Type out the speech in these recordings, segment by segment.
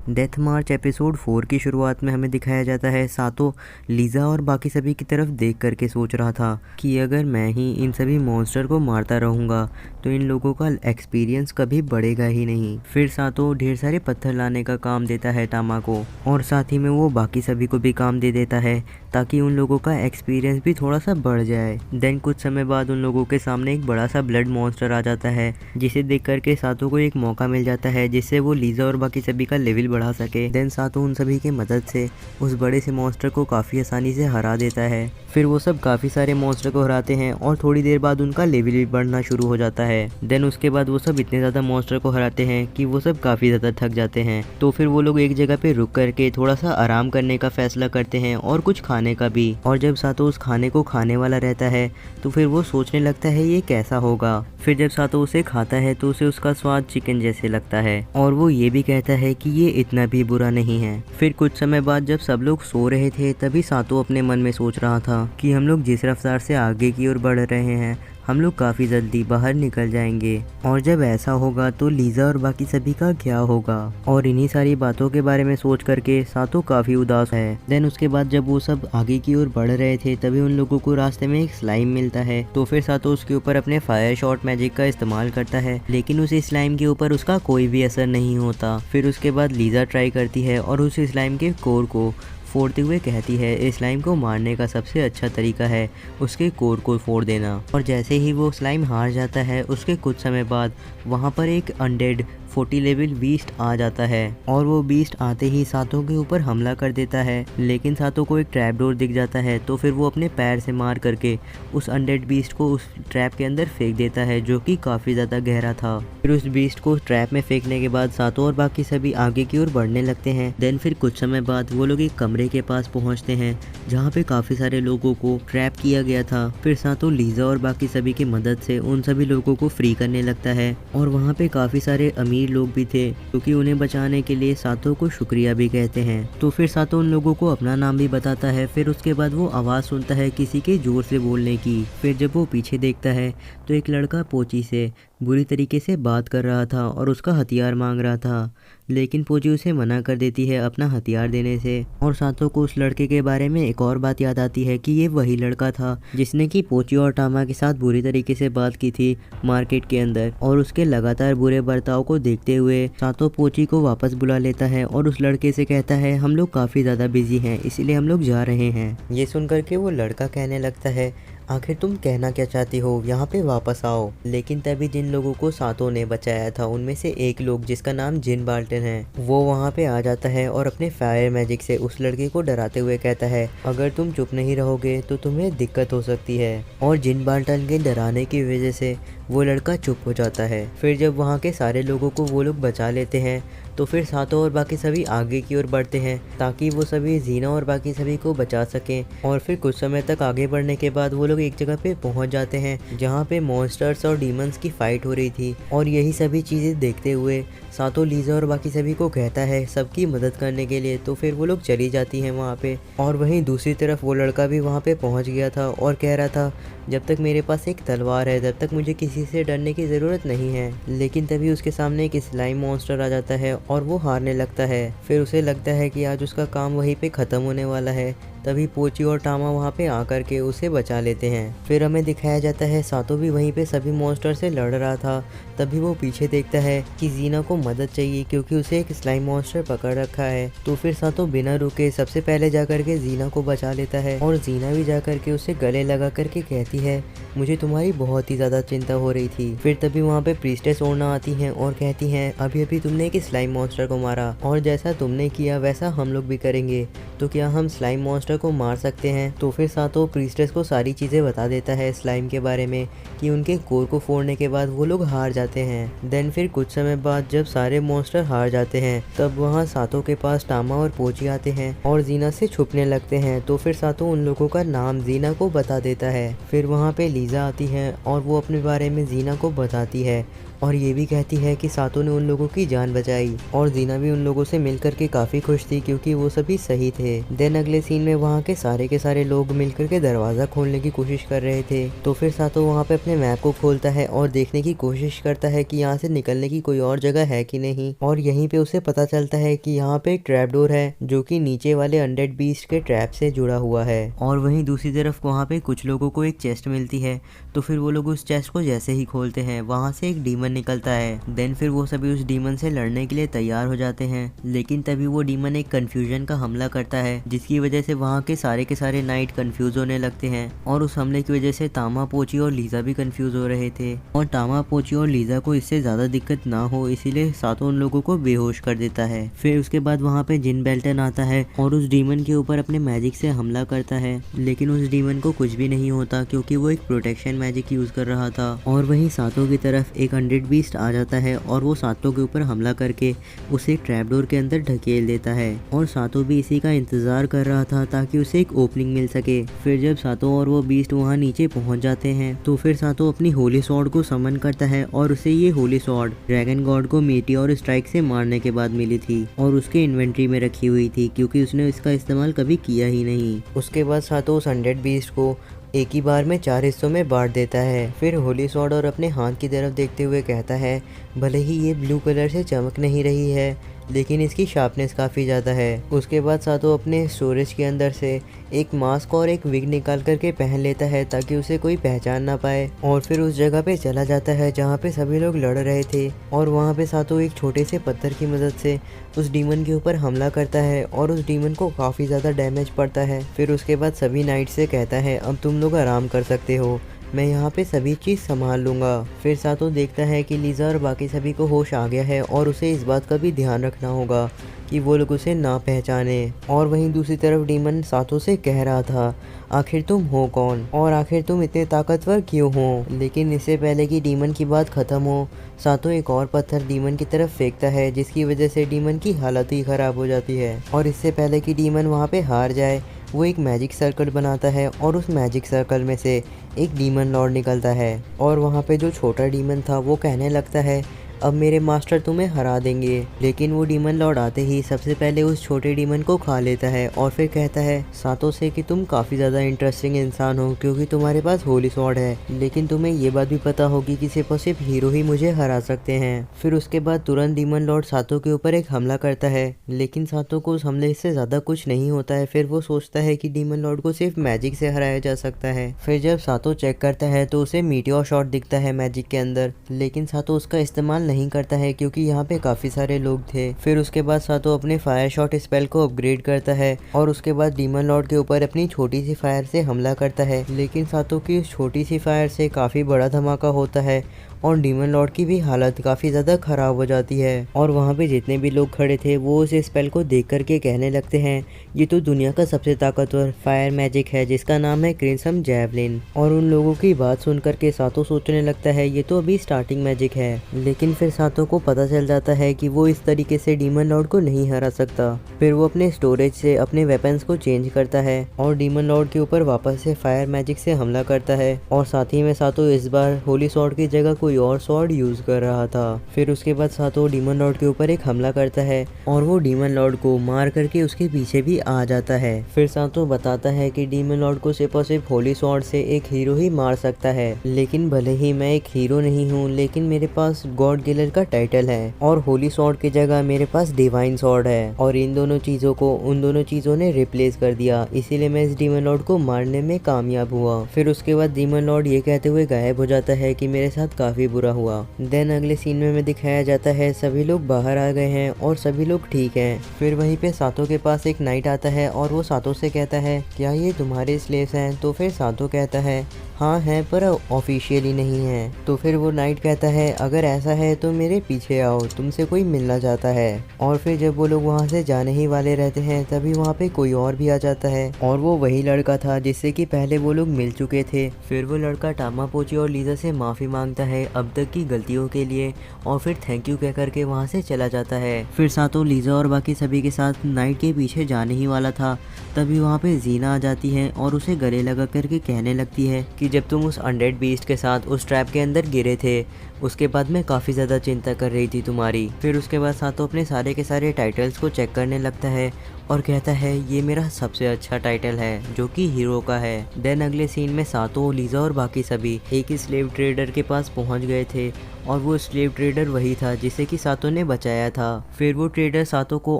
Death मार्च episode 4 की शुरुआत में हमें दिखाया जाता है सातो लीज़ा और बाकी सभी की तरफ देख करके सोच रहा था कि अगर मैं ही इन सभी मॉन्स्टर को मारता रहूँगा तो इन लोगों का एक्सपीरियंस कभी बढ़ेगा ही नहीं। फिर सातो ढेर सारे पत्थर लाने का काम देता है टामा को और साथ ही में वो बाकी सभी को भी काम दे देता है ताकि उन लोगों का एक्सपीरियंस भी थोड़ा सा बढ़ जाए। देन कुछ समय बाद उन लोगों के सामने एक बड़ा सा ब्लड मॉन्स्टर आ जाता है जिसे देख करके सातो को एक मौका मिल जाता है जिससे वो लीज़ा और बाकी सभी का लेवल बढ़ा सके। देन सातो उन सभी की मदद से उस बड़े से मॉन्स्टर को काफ़ी आसानी से हरा देता है। फिर वो सब काफ़ी सारे मॉन्स्टर को हराते हैं और थोड़ी देर बाद उनका लेवल भी बढ़ना शुरू हो जाता है। देन उसके बाद वो सब इतने ज़्यादा मॉन्स्टर को हराते हैं कि वो सब काफ़ी ज़्यादा थक जाते हैं। तो फिर वो लोग एक जगह पे रुक करके थोड़ा सा आराम करने का फैसला करते हैं और कुछ खाने का भी। और जब सातो उस खाने को खाने वाला रहता है तो फिर वो सोचने लगता है ये कैसा होगा। फिर जब सातो उसे खाता है तो उसे उसका स्वाद चिकन जैसे लगता है और वो ये भी कहता है कि ये इतना भी बुरा नहीं है। फिर कुछ समय बाद जब सब लोग सो रहे थे तभी सातो अपने मन में सोच रहा था कि हम लोग जिस रफ्तार से आगे की ओर बढ़ रहे हैं हम लोग काफ़ी जल्दी बाहर निकल जाएंगे और जब ऐसा होगा तो लीज़ा और बाकी सभी का क्या होगा। और इन्हीं सारी बातों के बारे में सोच करके सातो काफ़ी उदास है। देन उसके बाद जब वो सब आगे की ओर बढ़ रहे थे तभी उन लोगों को रास्ते में एक स्लाइम मिलता है। तो फिर सातो उसके ऊपर अपने फायर शॉट मैजिक का इस्तेमाल करता है लेकिन उस स्लाइम के ऊपर उसका कोई भी असर नहीं होता। फिर उसके बाद लीज़ा ट्राई करती है और उस स्लाइम के कोर को फोड़ते हुए कहती है स्लाइम को मारने का सबसे अच्छा तरीका है उसके कोर को फोड़ देना। और जैसे ही वो स्लाइम हार जाता है उसके कुछ समय बाद वहाँ पर एक अनडेड 40 लेवल बीस्ट आ जाता है और वो बीस्ट आते ही सातो के ऊपर हमला कर देता है लेकिन सातो को एक ट्रैप डोर दिख जाता है तो फिर वो अपने पैर से मार करके उस अनडेड बीस्ट को उस ट्रैप के अंदर फेंक देता है जो कि काफ़ी ज़्यादा गहरा था। फिर उस बीस्ट को ट्रैप में फेंकने के बाद सातो और बाकी सभी आगे की ओर बढ़ने लगते हैं। देन फिर कुछ समय बाद वो लोग एक कमरे के पास पहुँचते हैं जहाँ पे काफ़ी सारे लोगों को ट्रैप किया गया था। फिर सातो लीज़ा और बाकी सभी की मदद से उन सभी लोगों को फ्री करने लगता है और वहाँ पे काफ़ी सारे अमीर लोग भी थे क्योंकि उन्हें बचाने के लिए सातो को शुक्रिया भी कहते हैं। तो फिर सातो उन लोगों को अपना नाम भी बताता है। फिर उसके बाद वो आवाज़ सुनता है किसी के जोर से बोलने की। फिर जब वो पीछे देखता है तो एक लड़का पोची से बुरी तरीके से बात कर रहा था और उसका हथियार मांग रहा था लेकिन पोची उसे मना कर देती है अपना हथियार देने से। और सातो को उस लड़के के बारे में एक और बात याद आती है कि ये वही लड़का था जिसने कि पोची और टामा के साथ बुरी तरीके से बात की थी मार्केट के अंदर। और उसके लगातार बुरे बर्ताव को देखते हुए सातो पोची को वापस बुला लेता है और उस लड़के से कहता है हम लोग काफ़ी ज़्यादा बिजी हैं इसलिए हम लोग जा रहे हैं। ये सुन करके वो लड़का कहने लगता है आखिर तुम कहना क्या चाहती हो, यहाँ पे वापस आओ। लेकिन तभी जिन लोगों को सातो ने बचाया था उनमें से एक लोग जिसका नाम जिन बाल्टन है वो वहाँ पे आ जाता है और अपने फायर मैजिक से उस लड़के को डराते हुए कहता है अगर तुम चुप नहीं रहोगे तो तुम्हें दिक्कत हो सकती है। और जिन बाल्टन के डराने की वजह से वो लड़का चुप हो जाता है। फिर जब वहाँ के सारे लोगों को वो लोग बचा लेते हैं तो फिर सातो और बाकी सभी आगे की ओर बढ़ते हैं ताकि वो सभी जीना और बाकी सभी को बचा सकें। और फिर कुछ समय तक आगे बढ़ने के बाद वो लोग एक जगह पे पहुंच जाते हैं जहां पे मॉन्स्टर्स और डीमंस की फाइट हो रही थी। और यही सभी चीज़ें देखते हुए सातो लीज़ा और बाकी सभी को कहता है सबकी मदद करने के लिए। तो फिर वो लोग चली जाती हैं वहाँ पे। और वहीं दूसरी तरफ वो लड़का भी वहाँ पे पहुँच गया था और कह रहा था जब तक मेरे पास एक तलवार है तब तक मुझे किसी से डरने की ज़रूरत नहीं है। लेकिन तभी उसके सामने एक स्लाइम मॉन्स्टर आ जाता है और वो हारने लगता है। फिर उसे लगता है कि आज उसका काम वहीं पे ख़त्म होने वाला है। तभी पोची और टामा वहाँ पे आकर के उसे बचा लेते हैं। फिर हमें दिखाया जाता है सातो भी वहीं पे सभी मॉन्स्टर से लड़ रहा था। तभी वो पीछे देखता है कि जीना को मदद चाहिए क्योंकि उसे एक स्लाइम मॉन्स्टर पकड़ रखा है। तो फिर सातो बिना रुके सबसे पहले जाकर के जीना को बचा लेता है और जीना भी जाकर के उसे गले लगा करके कहती है मुझे तुम्हारी बहुत ही ज़्यादा चिंता हो रही थी। फिर तभी वहाँ पे प्रीस्टेस ओरना आती हैं और कहती हैं अभी अभी तुमने एक स्लाइम मॉन्स्टर को मारा और जैसा तुमने किया वैसा हम लोग भी करेंगे, तो क्या हम स्लाइम मॉन्स्टर को मार सकते हैं। तो फिर सातो प्रीस्टेस को सारी चीज़ें बता देता है स्लाइम के बारे में कि उनके कोर को फोड़ने के बाद वो लोग हार जाते हैं। देन फिर कुछ समय बाद जब सारे मॉन्स्टर हार जाते हैं तब वहाँ सातो के पास टामा और पोची आते हैं और जीना से छुपने लगते हैं। तो फिर सातो उन लोगों का नाम जीना को बता देता है। फिर वहाँ पे लीज़ा आती है और वो अपने बारे में जीना को बताती है और ये भी कहती है कि सातो ने उन लोगों की जान बचाई और जीना भी उन लोगों से मिलकर के काफ़ी खुश थी क्योंकि वो सभी सही थे। देन अगले सीन में वहाँ के सारे लोग मिलकर के दरवाज़ा खोलने की कोशिश कर रहे थे। तो फिर सातो वहाँ पे अपने मैप को खोलता है और देखने की कोशिश करता है कि यहाँ से निकलने की कोई और जगह है कि नहीं। और यहीं पे उसे पता चलता है कि यहाँ पे एक ट्रैप डोर है जो कि नीचे वाले अनडेड बीस्ट के ट्रैप से जुड़ा हुआ है। और वहीं दूसरी तरफ वहाँ पे कुछ लोगों को एक चेस्ट मिलती है। तो फिर वो लोग उस चेस्ट को जैसे ही खोलते हैं वहाँ से एक डीमन निकलता है। देन फिर वो सभी उस डीमन से लड़ने के लिए तैयार हो जाते हैं, लेकिन तभी वो डीमन एक कंफ्यूजन का हमला करता है जिसकी वजह से वहाँ के सारे नाइट कंफ्यूज होने लगते हैं। और उस हमले की वजह से तामा, पोची और लीजा भी कंफ्यूज हो रहे थे। और तामा, पोची और लीजा को इससे ज्यादा दिक्कत ना हो इसीलिए सातो उन लोगों को बेहोश कर देता है। फिर उसके बाद वहाँ पे जिन बेल्टन आता है और उस डीमन के ऊपर अपने मैजिक से हमला करता है, लेकिन उस डीमन को कुछ भी नहीं होता क्योंकि वो एक प्रोटेक्शन मैजिक यूज कर रहा था। और वहीं सातो की तरफ एक अनडेड बीस्ट आ जाता है और वो सातो के ऊपर हमला करके उसे ट्रैप डोर के अंदर ढकेल देता है। और सातो भी इसी का इंतजार कर रहा था ताकि उसे एक ओपनिंग मिल सके। फिर जब सातो और वो बीस्ट वहाँ नीचे पहुँच जाते हैं तो फिर सातो अपनी होली सॉर्ड को समन करता है और उसे ये होली सॉर्ड ड्रैगन गॉड को मीटियोर स्ट्राइक से मारने के बाद मिली थी और उसके इन्वेंट्री में रखी हुई थी क्योंकि उसने इसका इस्तेमाल कभी किया ही नहीं। उसके बाद सातो उस अनडेड बीस्ट को एक ही बार में 4 हिस्सों में बांट देता है। फिर होली सॉर्ड और अपने हाथ की तरफ देखते हुए कहता है, भले ही ये ब्लू कलर से चमक नहीं रही है लेकिन इसकी शार्पनेस काफ़ी ज़्यादा है। उसके बाद सातो अपने स्टोरेज के अंदर से एक मास्क और एक विग निकाल करके पहन लेता है ताकि उसे कोई पहचान ना पाए। और फिर उस जगह पे चला जाता है जहाँ पे सभी लोग लड़ रहे थे और वहाँ पे सातो एक छोटे से पत्थर की मदद से उस डीमन के ऊपर हमला करता है और उस डीमन को काफ़ी ज़्यादा डैमेज पड़ता है। फिर उसके बाद सभी नाइट से कहता है, अब तुम लोग आराम कर सकते हो, मैं यहाँ पे सभी चीज़ संभाल लूँगा। फिर सातो देखता है कि लीजा और बाकी सभी को होश आ गया है और उसे इस बात का भी ध्यान रखना होगा कि वो लोग उसे ना पहचाने। और वहीं दूसरी तरफ डीमन सातो से कह रहा था, आखिर तुम हो कौन और आखिर तुम इतने ताकतवर क्यों हो। लेकिन इससे पहले कि डीमन की बात ख़त्म हो, सातो एक और पत्थर डीमन की तरफ फेंकता है जिसकी वजह से डीमन की हालत ही ख़राब हो जाती है। और इससे पहले कि डीमन वहाँ पे हार जाए वो एक मैजिक सर्कल बनाता है और उस मैजिक सर्कल में से एक डीमन लॉर्ड निकलता है। और वहाँ पे जो छोटा डीमन था वो कहने लगता है, अब मेरे मास्टर तुम्हें हरा देंगे। लेकिन वो डीमन लॉर्ड आते ही सबसे पहले उस छोटे डीमन को खा लेता है और फिर कहता है सातो से कि तुम काफ़ी ज़्यादा इंटरेस्टिंग इंसान हो क्योंकि तुम्हारे पास होली सॉर्ड है, लेकिन तुम्हें ये बात भी पता होगी कि सिर्फ हीरो ही मुझे हरा सकते हैं। फिर उसके बाद तुरंत डीमन लॉर्ड सातो के ऊपर एक हमला करता है, लेकिन सातो को उस हमले से ज़्यादा कुछ नहीं होता है। फिर वो सोचता है कि डीमन लॉर्ड को सिर्फ मैजिक से हराया जा सकता है। फिर जब सातो चेक करता है तो उसे मीटियोर शॉट दिखता है मैजिक के अंदर, लेकिन सातो उसका इस्तेमाल नहीं करता है क्योंकि यहाँ पे काफी सारे लोग थे। फिर उसके बाद सातो अपने फायर शॉट स्पेल को अपग्रेड करता है और उसके बाद डीमन लॉर्ड के ऊपर अपनी छोटी सी फायर से हमला करता है, लेकिन सातो की उस छोटी सी फायर से काफी बड़ा धमाका होता है और डीमन लॉर्ड की भी हालत काफ़ी ज़्यादा ख़राब हो जाती है। और वहाँ पे जितने भी लोग खड़े थे वो उस स्पेल को देख करके कहने लगते हैं, ये तो दुनिया का सबसे ताकतवर फायर मैजिक है जिसका नाम है क्रिम्सन जैवलिन। और उन लोगों की बात सुन करके सातो सोचने लगता है ये तो अभी स्टार्टिंग मैजिक है, लेकिन फिर सातो को पता चल जाता है कि वो इस तरीके से डीमन लॉर्ड को नहीं हरा सकता। फिर वो अपने स्टोरेज से अपने वेपन्स को चेंज करता है और डीमन लॉर्ड के ऊपर वापस से फायर मैजिक से हमला करता है। और साथ ही में सातो इस बार होली सॉर्ड की जगह कोई और सॉर्ड यूज कर रहा था। फिर उसके बाद सातो डीमन लॉर्ड के ऊपर एक हमला करता है और वो डीमन लॉर्ड को मार करके उसके पीछे भी आ जाता है। फिर सातो बताता है कि डीमन लॉर्ड को सिर्फ और सिर्फ होली सॉर्ड से एक हीरो ही मार सकता है, लेकिन भले ही मैं एक हीरो नहीं हूँ लेकिन मेरे पास गॉड किलर का टाइटल है और होली सॉर्ड की जगह मेरे पास डिवाइन सॉर्ड है और इन दोनों चीजों को उन दोनों चीजों ने रिप्लेस कर दिया, इसीलिए मैं इस डीमन लॉर्ड को मारने में कामयाब हुआ। फिर उसके बाद डीमन लॉर्ड ये कहते हुए गायब हो जाता है कि मेरे साथ काफी बुरा हुआ। देन अगले सीन में दिखाया जाता है सभी लोग बाहर आ गए हैं और सभी लोग ठीक हैं। फिर वहीं पे सातो के पास एक नाइट आता है और वो सातो से कहता है क्या ये तुम्हारे स्लेव्स हैं? तो फिर सातो कहता है हाँ है पर ऑफिशियली नहीं है। तो फिर वो नाइट कहता है अगर ऐसा है तो मेरे पीछे आओ, तुमसे कोई मिलना चाहता है। और फिर जब वो लोग वहाँ से जाने ही वाले रहते हैं तभी वहाँ पे कोई और भी आ जाता है और वो वही लड़का था जिससे कि पहले वो लोग मिल चुके थे। फिर वो लड़का टामा, पोची और लीजा से माफ़ी मांगता है अब तक की गलतियों के लिए और फिर थैंक यू कह करके वहाँ से चला जाता है। फिर सातो लीजा और बाकी सभी के साथ नाइट के पीछे जाने ही वाला था, तभी वहाँ पे जीना आ जाती है और उसे गले लगा करके कहने लगती है कि जब तुम उस अनडेड बीस्ट के साथ उस ट्रैप के अंदर गिरे थे उसके बाद मैं काफ़ी ज़्यादा चिंता कर रही थी तुम्हारी। फिर उसके बाद सातो अपने सारे के सारे टाइटल्स को चेक करने लगता है और कहता है ये मेरा सबसे अच्छा टाइटल है जो कि हीरो का है। देन अगले सीन में सातो, लीजा और बाकी सभी एक ही स्लेव ट्रेडर के पास पहुंच गए थे और वो स्लेव ट्रेडर वही था जिसे कि सातो ने बचाया था। फिर वो ट्रेडर सातो को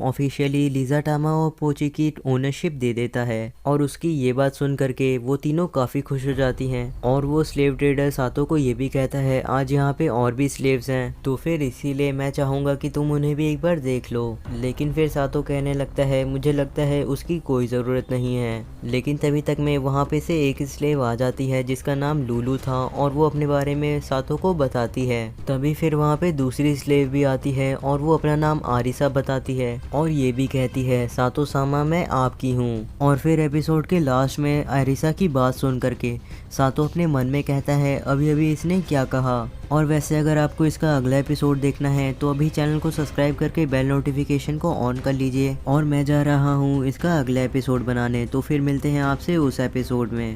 ऑफिशियली लीजा टामा और पोची की ओनरशिप दे देता है और उसकी ये बात सुन करके वो तीनों काफ़ी खुश हो जाती हैं और वो स्लेव ट्रेडर सातो को ये भी कहता है आज यहाँ पे और भी स्लेव्स हैं, तो फिर इसीलिए मैं चाहूँगा कि तुम उन्हें भी एक बार देख लो। लेकिन फिर सातो कहने लगता है मुझे लगता है उसकी कोई ज़रूरत नहीं है। लेकिन तभी तक में वहाँ पे से एक स्लेव आ जाती है जिसका नाम लूलू था और वो अपने बारे में सातो को बताती है। तभी फिर वहाँ पे दूसरी स्लेव भी आती है और वो अपना नाम आरिसा बताती है और ये भी कहती है सातो सामा मैं आपकी हूँ। और फिर एपिसोड के लास्ट में आरिसा की बात सुन करके सातो अपने मन में कहता है अभी अभी इसने क्या कहा। और वैसे अगर आपको इसका अगला एपिसोड देखना है तो अभी चैनल को सब्सक्राइब करके बेल नोटिफिकेशन को ऑन कर लीजिए और मैं जा रहा हूँ इसका अगला एपिसोड बनाने। तो फिर मिलते हैं आपसे उस एपिसोड में।